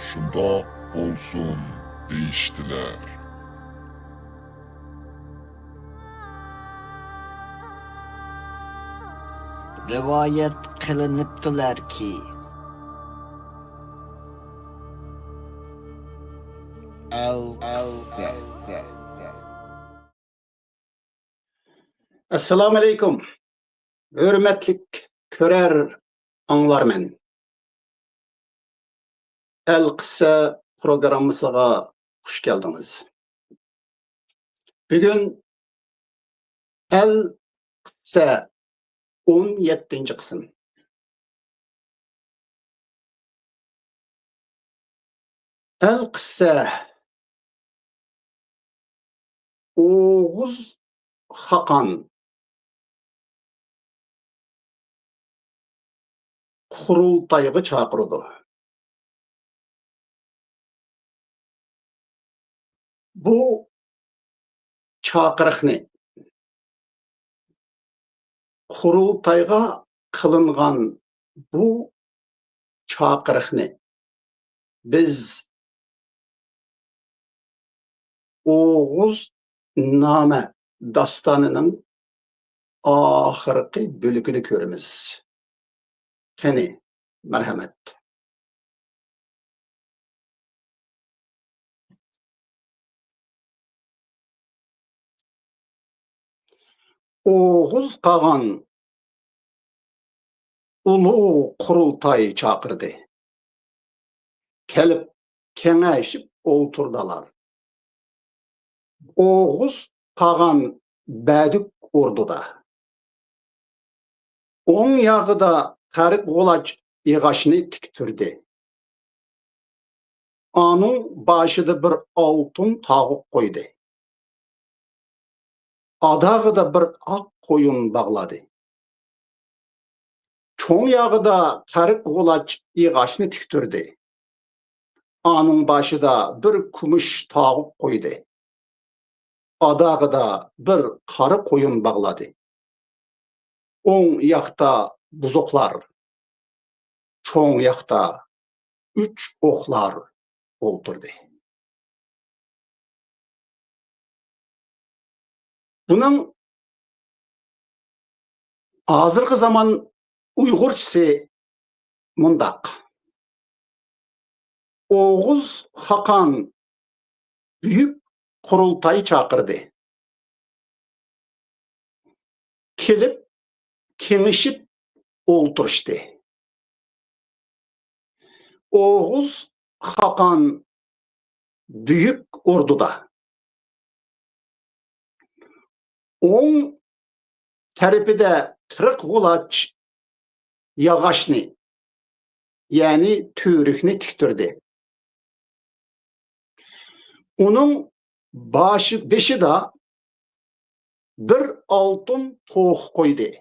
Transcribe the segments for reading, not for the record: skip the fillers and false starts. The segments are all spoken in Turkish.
şunda bolsun deyişdiler. Rivayet kılınıptılar ki El-Qissa. Assalamu alaikum. Hürmetlik körer anlarmen. El-Qissa programımıza hoş geldiniz. Bugün El-Qissa 17. kısım. El-Qissa Oğuz Hakan kurultayğı çağırdı. Bu çağırıqni kurultayğa kılıngan bu çağırıqni biz Oğuz Name dastanının ahırkı bölükünü körümüz. Keni, merhamet. Oğuz Kağan ulu kurultayı çağırdı. Kelip kengeşip oturdalar. Oğuz Kağan bədük orduda. On yağıda karık olaç yığaşını tiktürdi. Anın başıda bir altın tağuk koydu. Adağı da bir ak koyun bağladı. Çoğun yağı da karık olaç yığaşını tiktürdi. Anın başıda bir kumuş tağuk koydu. Adağı da bir karı koyun bağladı. On yakta buzoklar, çoğun yakta 3 oklar oturdu. Bunun hazırkı zaman Uygurçası mundak. Oğuz Hakan büyük kurultayı çağırdı. Kelip kengişip oturuştu. Oğuz Hakan büyük orduda. On tarafıda 40 kulaç yağaşını yani türükni tiktirdi. Onun beşi da bir altın toğ koydu.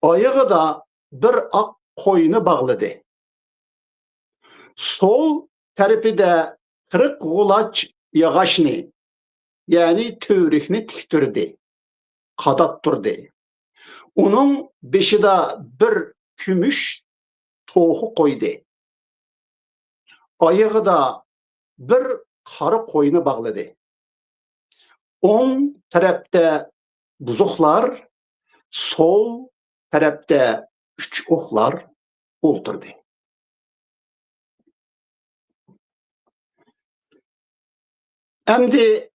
Ayağı da bir ak koyunu bağladı. Sol tarafıda 40 kulaç yağaşını yani türükni tiktirdi. Kadattırdı. Onun beşi de bir kümüş toğu koydu. Ayağı da bir karı koyunu bağladı. On tarafta buzuklar, sol tarafta 3 oklar oturdu. Endi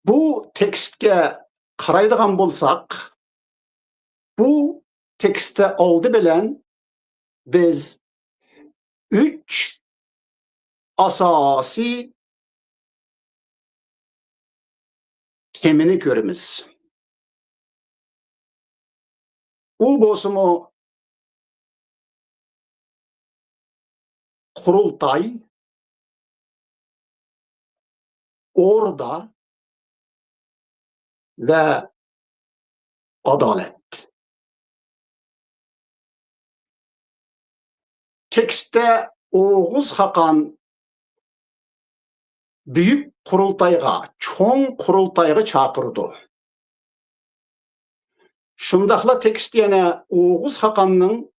bu tekstke qaraydigan bolsak, bu tekste oldu bilen biz 3 asasi temini görümüz. Bu bosumu kurultay, orda ve adalet. Tekste Oğuz Hakan büyük kurultayga, çoğun kurultayga çağırdı. Şundakla tekst yana Oğuz Hakan'ın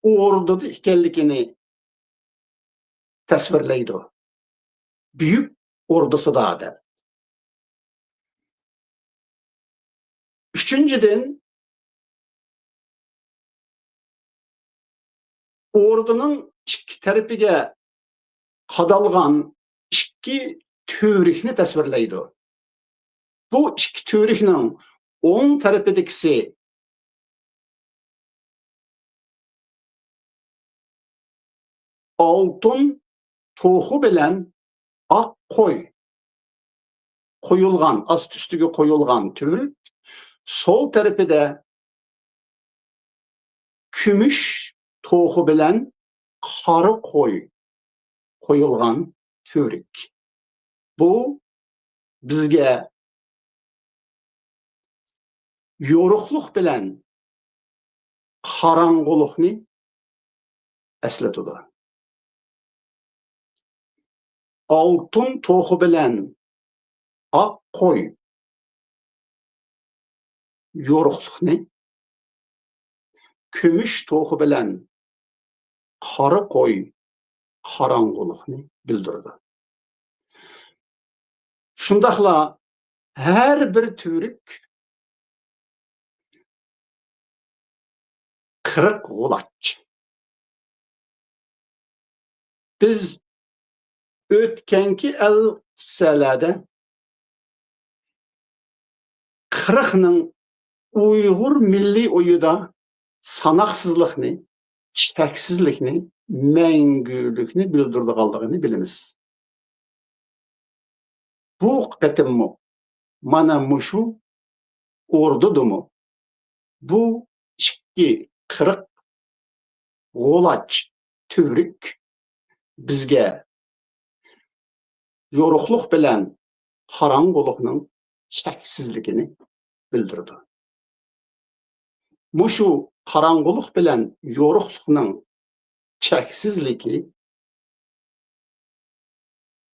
orduda ikenligini tasvirlaydi. Büyük ordusida deb. Üçüncüden, ordunun ikki tarafiga qadalgan ikki törikni tasvirlaydi. Bu ikki törikning o'ng tarafidagisi oltin to'xu bilan oq qo'y qo'yilgan, ast ustiga qo'yilgan törik, sol tarafida kumush to'xu bilan qora qo'y qo'yilgan törik. Bu bizga yo'riqlik bilan qorong'ulikni eslatadi. Oltin to'xu bilan oq qo'y yo'riqlikni, kumush to'xu bilan qora qo'y qorong'ulikni bildirdi. Shundaqla her bir törik 40 g'ulaç. Biz o'tganki elselerde 40'ning Uyg'ur milliy o'yida sanoqsizlikni, cheksizlikni, mangulikni bildirganligini bilamiz. Bu qatimmi mana mushu ordudumu bu ikki 40 g'ulaç törik bizga yo'riqlik bilan qorong'ulikning cheksizligini bildirdi. Mushu qorong'ulik bilan yo'riqlikning cheksizligi,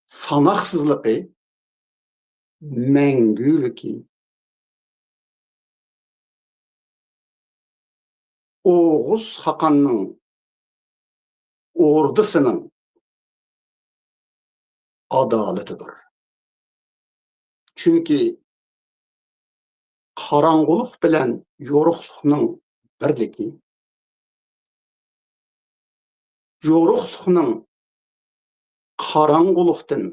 sanoqsizligi, manguligi Oğuz Hakan'ın ordusunun adaletidir. Çünkü qorong'ulik bilan yo'riqlikning birligi, yo'riqlikning qorong'ulikdan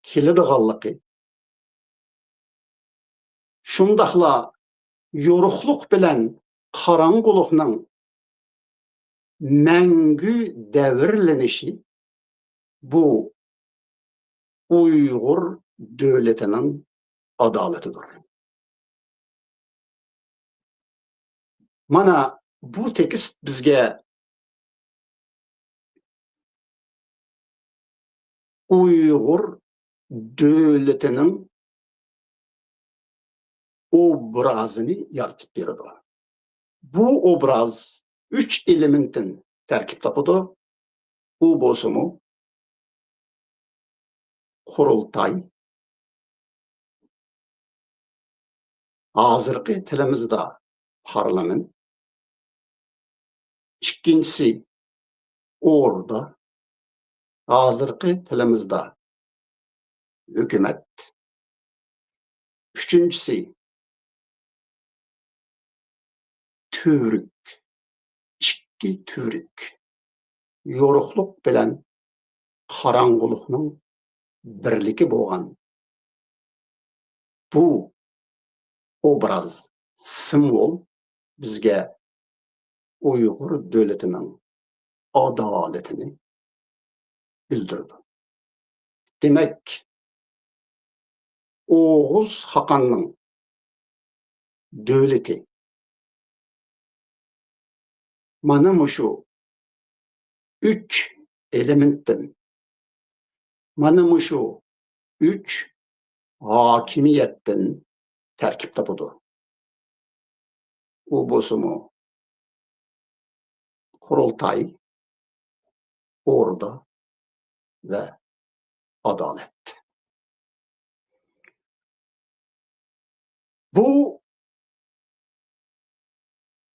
keladiganligi, shundaqla yo'riqlik bilan qorong'ulikning mangu davrlanishi bu Uyg'ur davlatining adolatidir. Mana bu tekst bizga Uyg'ur davlatining obrazini yaratib beradi. Bu obraz 3 elementdan tarkib topadi. U bo'lsa-mu qurultay, hozirgi tilimizda parlament, ikkinchisi orda, hozirgi tilimizda hukumat, uchinchisi törik, ikki törik, yo'riqlik bilan qorong'ulikning birligi bo'lgan bu obraz, simbol bizga Uyg'ur davlatining adolatini bildirdi. Demak, Oğuz Hakan'ның davlati mana mushu 3 elementdan, mana mushu 3 hokimiyatdan tarkib topadi. U bo'lsa-mu qurultay, orda ve adalet. Bu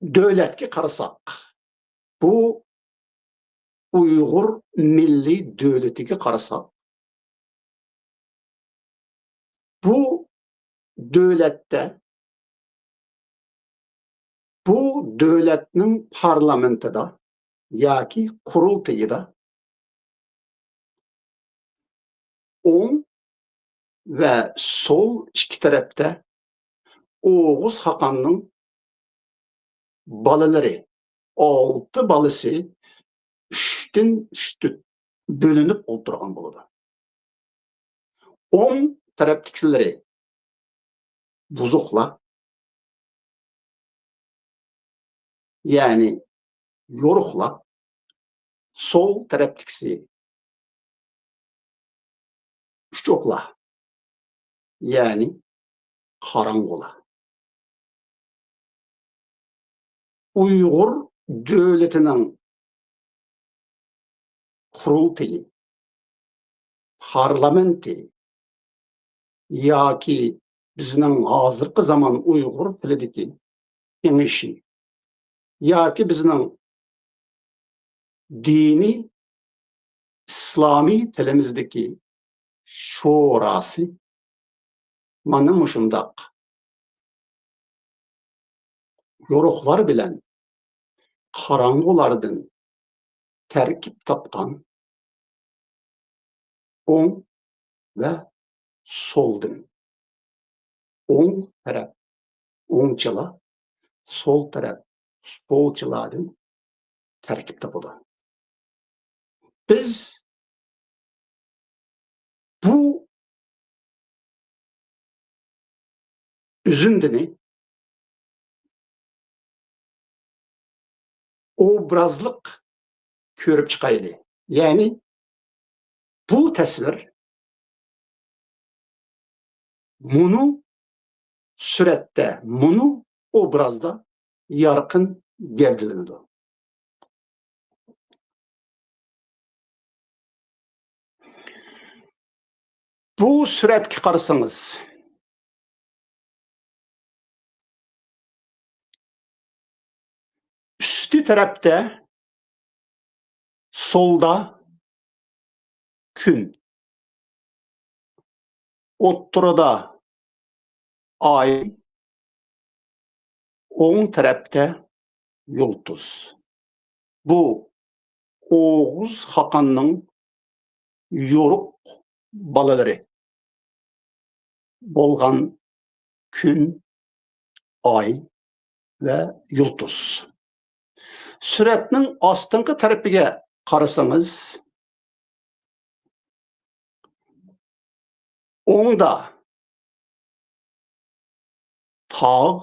davlatga qarasak, bu Uyghur Milli Devleti'ne qarasak, bu devlette, bu devletinin parlamentida yoki qurultayida o'ng ve sol iki tarafta Oğuz Hakan'ın balaları, 6 balası üçten üçtü bölünüp oturgan boladı. O'ng taraftakileri buzuqla, yani yoruqla, sol taraftakisi üçokla, yani karangola. Uygur devletinin kurultayı, parlamenti yoki bizning hozirgi zaman Uygur tilidagi kengashi yoki bizning dini İslami tilimizdeki şurası mana mushundaq yoruqlar bilen qarangulardan terkip tapkan o'ng ve soldan. O'ng taraf o'ngçıla, sol taraf solçılardan terkip tapıdı. Biz bu üzündeni obrazlık körüp çıkaydı. Yani bu tasvir bunu surette, bunu obrazda yarkın gevdirildi. Bu suretki qarasangiz, üstü tarafta solda gün, o'ttirida ay, o'ng tarafta yulduz. Bu Oğuz Hakan'ın yoruq balaları bolgan gün, ay ve yulduz. Suretning ostınqı tarafiga qarasangiz, o'ngda tağ,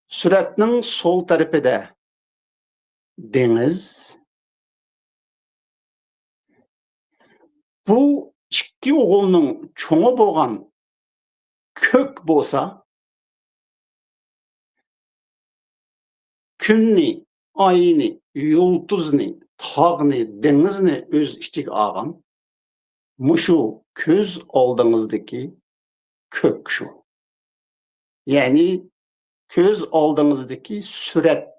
suretning sol tarafida deniz. Bu ikki o'g'ilning cho'ngi bo'lgan ko'k bo'lsa, kunni, oyni, yulduzni, tog'ni, dengizni o'z ichiga olgan mushu ko'z oldingizdagi ko'k shu. Ya'ni ko'z oldingizdagi suratning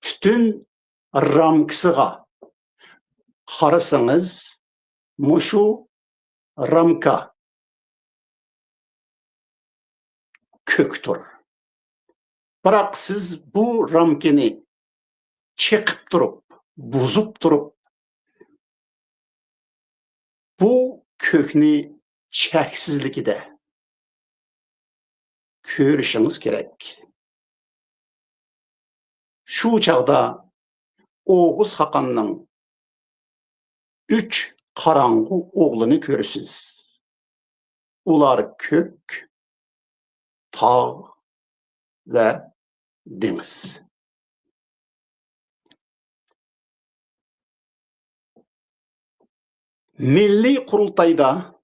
butun ramkasiga qarasangiz, mushu ramka ko'kdir. Biroq siz bu ramkani cheqib turib, buzib turib, bu ko'kni cheksizligida ko'rishingiz kerak. Shu chaqda Oğuz Hakan'ның 3 qarangu o'g'lini ko'rasiz. Ular ko'k, tağ ve deniz. Milli Kurultayda,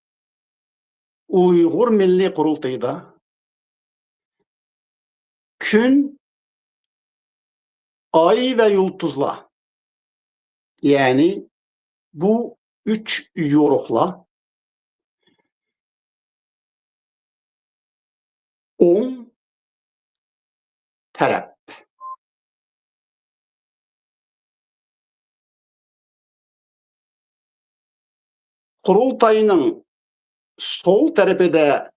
Uygur Milli Kurultayda gün, ay ve yıldızla, yani bu 3 yoruqla o'ng taraf Qurultayının sol tarafında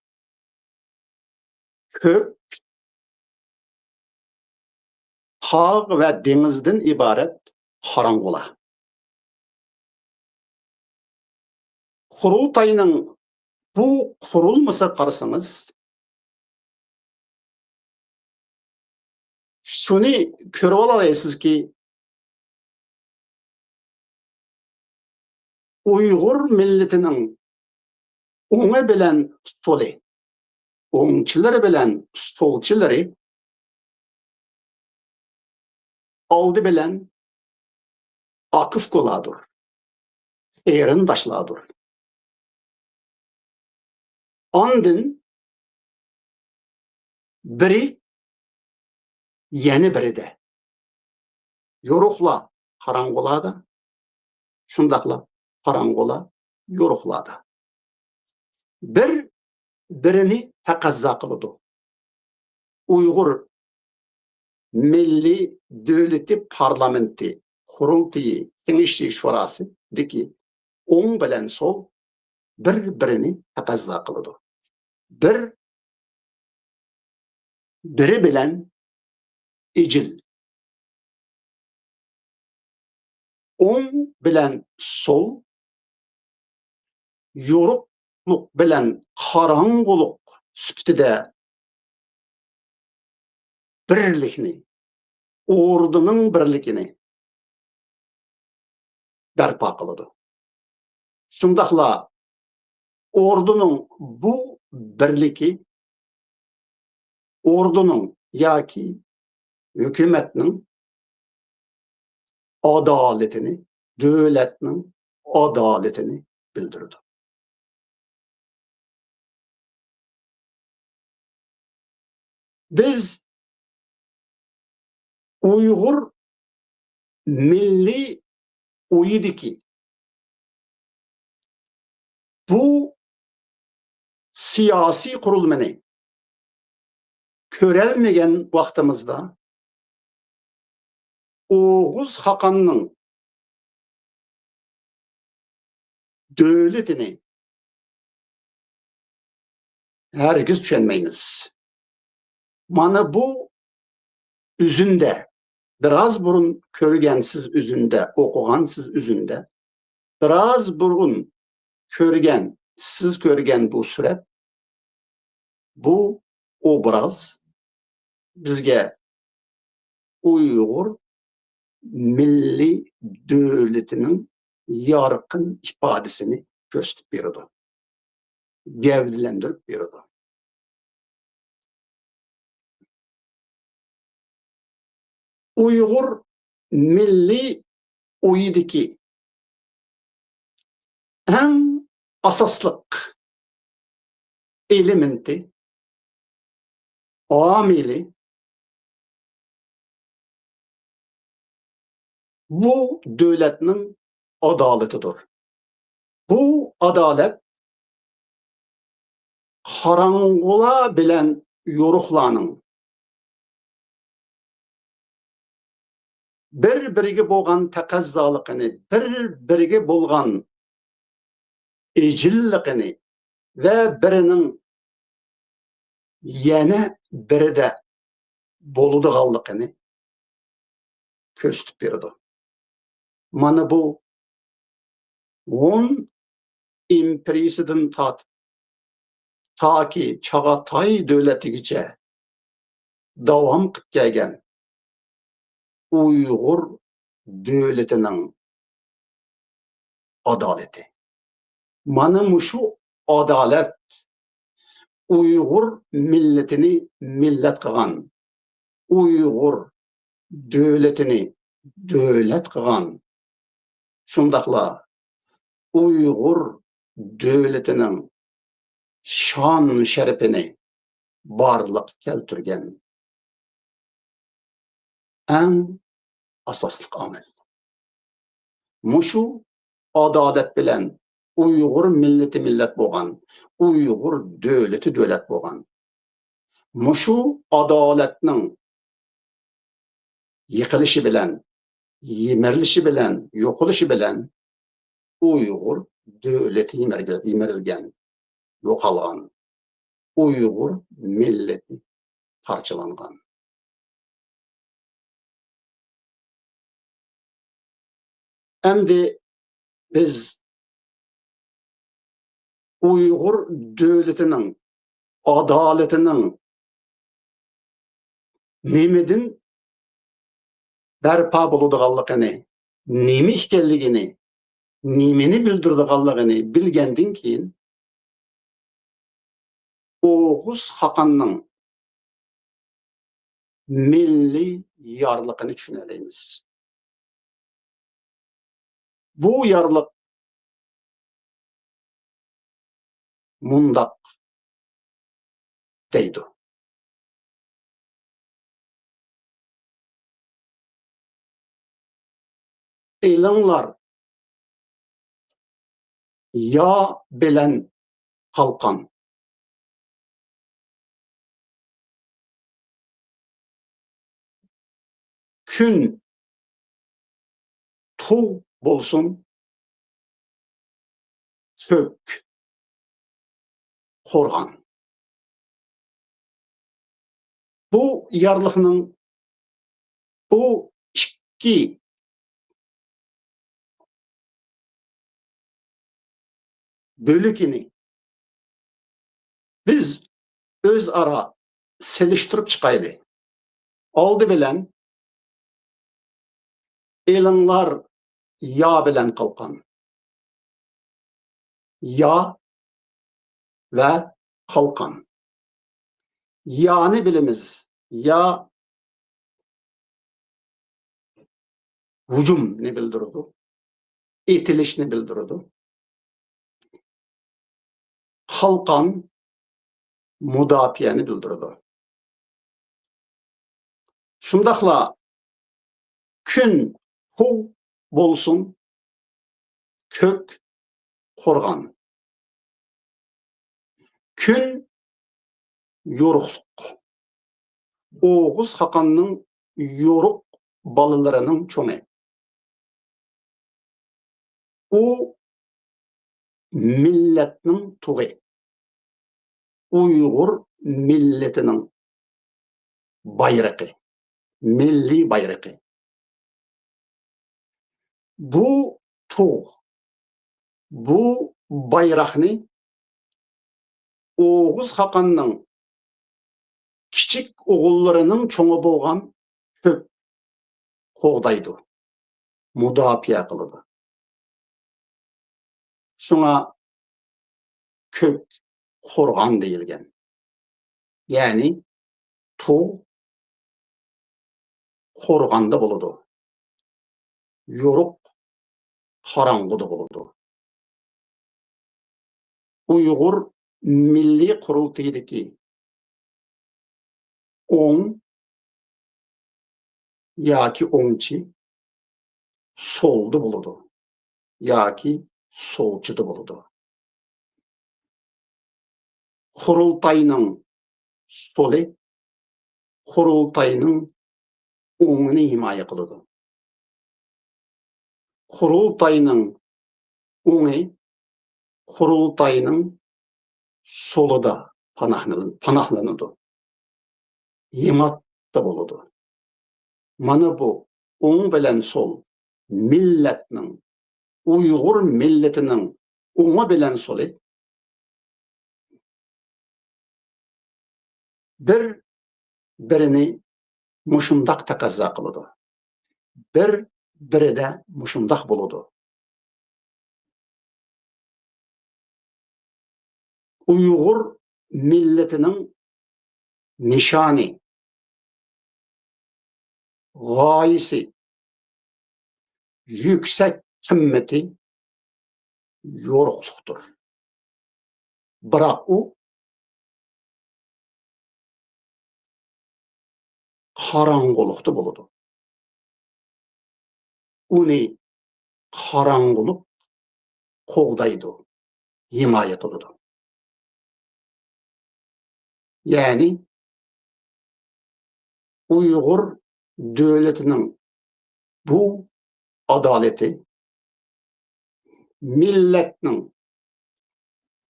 kök, tağ ve denizden ibaret Harangola. Qurultayının bu kurulması qarasınız, şunu görüp alaysınız ki Uygur milletinin oňa bilen soly, oňçylary bilen solçylary aldy bilen akyf goladyr, erin daşladyr. Andyn biri yeni biri de yorukla Harangolada, şundakla Harangola yoruklada. Bir birini takazza kılıdı. Uygur Milli Dövleti Parlamenti Kurultayı Kenişli Şurası deki on bilen sol birini takazza kılıdı. Biri bilen icil. On bilen sol yorukluk bilen karangoluk süptide birlikini, ordunun birlikini berpa kılıdı. Şundakla ordunun bu birliki ordunun yaki hükümetinin adaletini, devletinin adaletini bildirdi. Biz Uygur milli uyidiki bu siyasi kurulmani körelmegen vaktimizda Oğuz Hakan'ın devletini herkes düşünmeyiniz. Mana bu üzünde, biraz burun körgensiz üzünde, okugansız üzünde, biraz burun körgen, siz körgen bu süret, bu obraz bizge Uygur milli devletinin yarkın ifadesini gösterip berdi. Gevdilendirip berdi. Uygur milli uyidiki en asaslık elementi, amili bu devletinin adaletidir. Bu adalet Harangola bilen yoruklanın bir-biriga bolgan taqazzalygyny, bir-biriga bolgan ejilligini ve birinin yana biride boludyganlygyny köstüp berdi. Mana bu 10 imperiyasidan ta ki Çağatay dövletigiçe davam kıp gelgen Uygur devletinin adaleti. Mana muşu adalet Uygur milletini millet kılan, Uygur devletini devlet kılan, şundakla Uygur devletinin şan şerefini barlık keltirgen en asaslık amel. Muşu adalet bilen Uygur milleti millet boğan, Uygur devleti devlet boğan. Muşu adaletinin yıkılışı bilen, yemirilişi bilen, yokuluşu bilen Uygur devleti yemirilgen, yokalgan Uygur milleti parçalangan. Endi biz Uygur devletinin, adaletinin nemedin berpa boluduğallıgını, nemi işkelligini, nemeni bildirdiğallıgını bilgendin keyin Oğuz Hakan'ın milli yarlıkını düşüneleyimiz. Bu yarlık mundaq deydi. Eylanglar ya bilen kalkan, kün tuğ bolsun, sök, korgan. Bu yarlıkның bu iki bölükini biz öz ara seliştirip çıkaylı. Aldı bilen elanlar ya bilen kalkan. Ya ve kalkan. Yani bilimiz ya hücum ne bildirirdi? İtiliş ne bildirirdi? Kalkan müdafiyeni bildirirdi. Şundakla kün hu bolsun, kök korgan. Kün yorukluk. Oğuz Hakan'ın yoruk balılarının çoğu. O milletinin tuğu. Uygur milletinin bayrağı. Milli bayrağı. Bu tuğ, bu bayrağını Oğuz Hakan'ın kiçik oğullarının çoğu boğan kök koğdaydı. Müdafiye kılıdı. Şuna kök korgan deyilgen. Yani tuğ korganda buludu. Yoruk karanguda buludu. Uygur Milli Kurultayı'daki 10 yaki 10'çi soldu buludu. Yaki solçudu buludu. Kurultayının solu Kurultayının o'ngini himoya qiladi. Kurultayının o'ngi Kurultayının solida panahlanadi. Yematda bo'ladi. Mana bu o'ng bilan sol millatning, Uyg'ur millatining o'ngi bilan soli bir-birini mushundaq taqozo qiladi. Bir-birida mushundaq bo'ladi. Uyg'ur millatining nishoni, g'oyasi, yüksek kımmeti yoruqluqdur. Biroq u qarang'uliqda bo'ladi. Uni qarang'uliq qo'g'daydi, himoya qiladi. Yani Uyg'ur devletining bu adaleti, milletning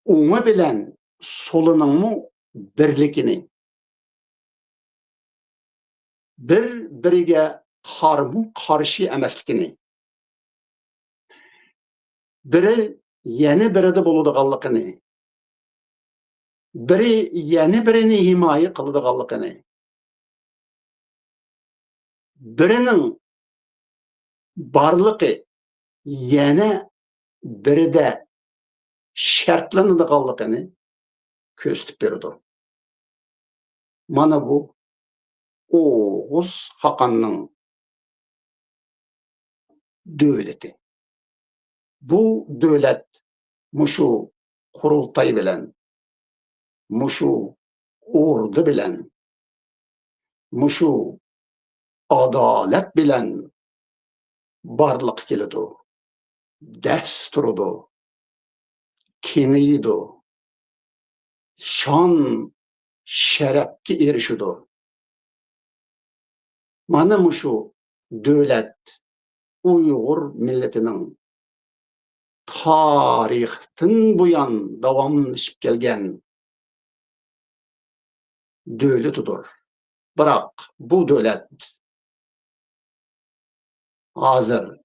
oňy bilen solunyň birligini, bir-birige karşı emasligini, biri yeni biride boladiganlygyny, biri yeni birini himaye kıladiganlygyny, birinin barlygy yana biride şartlanadiganlygyny köstüp berdi. Mana bu Oğuz Hakan'ın dövleti. Bu dövlet muşu kurultay bilen, muşu ordu bilen, muşu adalet bilen barlyk keledi. Desturudu, keniydi, şan, şerepki erişidi. Mana muşu dövlet Uygur milletinin tarihten buyan davamlaşıp gelgen dövletidir. Birak bu dövlet hazır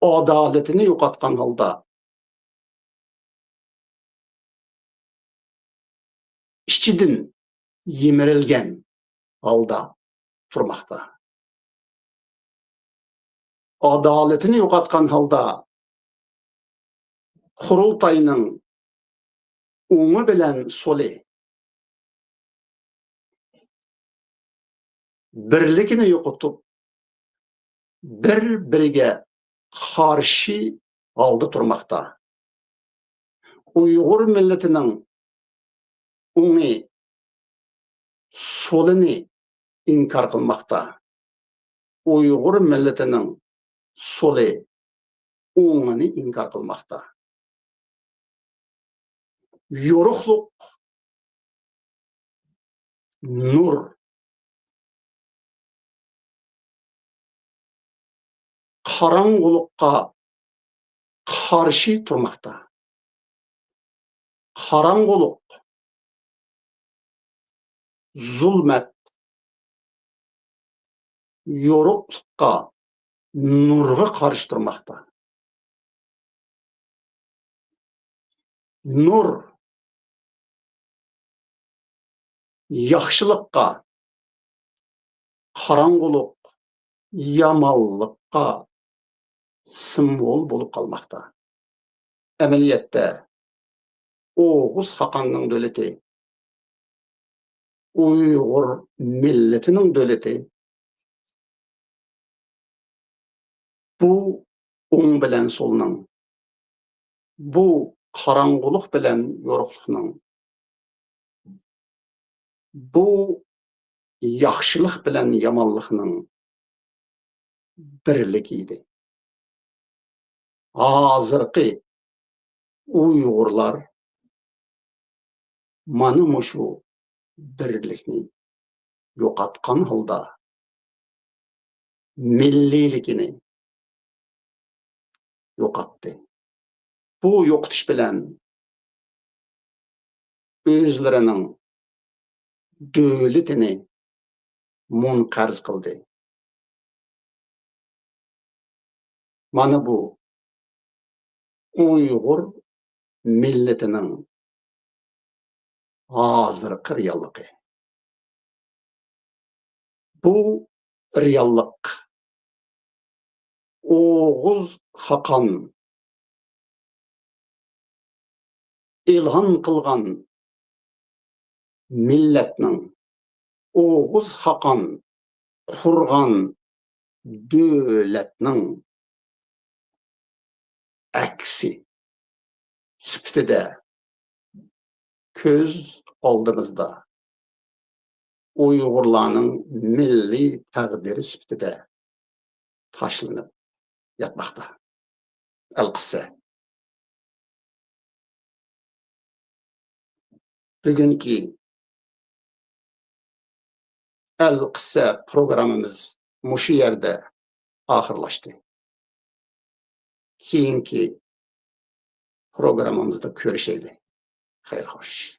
adaletini yo'qotgan holda, içidin yemirilgen holda turmakta. Adaletini yo'qotgan holda Kurultayının oňy bilen soli birligini yo'qotup bir-birige karşı aldı turmakta. Uygur milletinin oňy solini inkar kılmakta. Uygur milletinin soli oňyny inkar kılmakta. Yorukluk, nur, karangulukka karşı turmakta. Karanguluk, zulmet, yoruklukka, nurga karşı turmakta. Nur, yaxşılıkka, karanguluk, yamallıkka simbol bolup kalmakta. Emeliyette Oğuz Hakan'ın dövleti, Uygur milletinin dövleti bu oň bilen solunyň, bu karanguluk bilen yorukluknyň, bu yaxşılık bilen yamanlygynyň birligiydi. Hazırki Uygurlar mana muşu birlikni yo'qotgan holda milliligini yo'qotdy. Bu yo'qotiş bilen özlerinin dövletini munqarz kıldı. Mana bu Uygur milletinin hazırkı reallığı. Bu reallık Oğuz Hakan ilhan kılgan milletinin, Oğuz Hakan kurgan dövletinin aksi süptede köz aldığımızda Uygurlarının milli takdiri süptede taşlanıp yatmakta. El-Qissa. Bugünkü El-Qissa programımız muşu yerde ahırlaştı. keyinki programımızda görüşelim. Hayır hoş.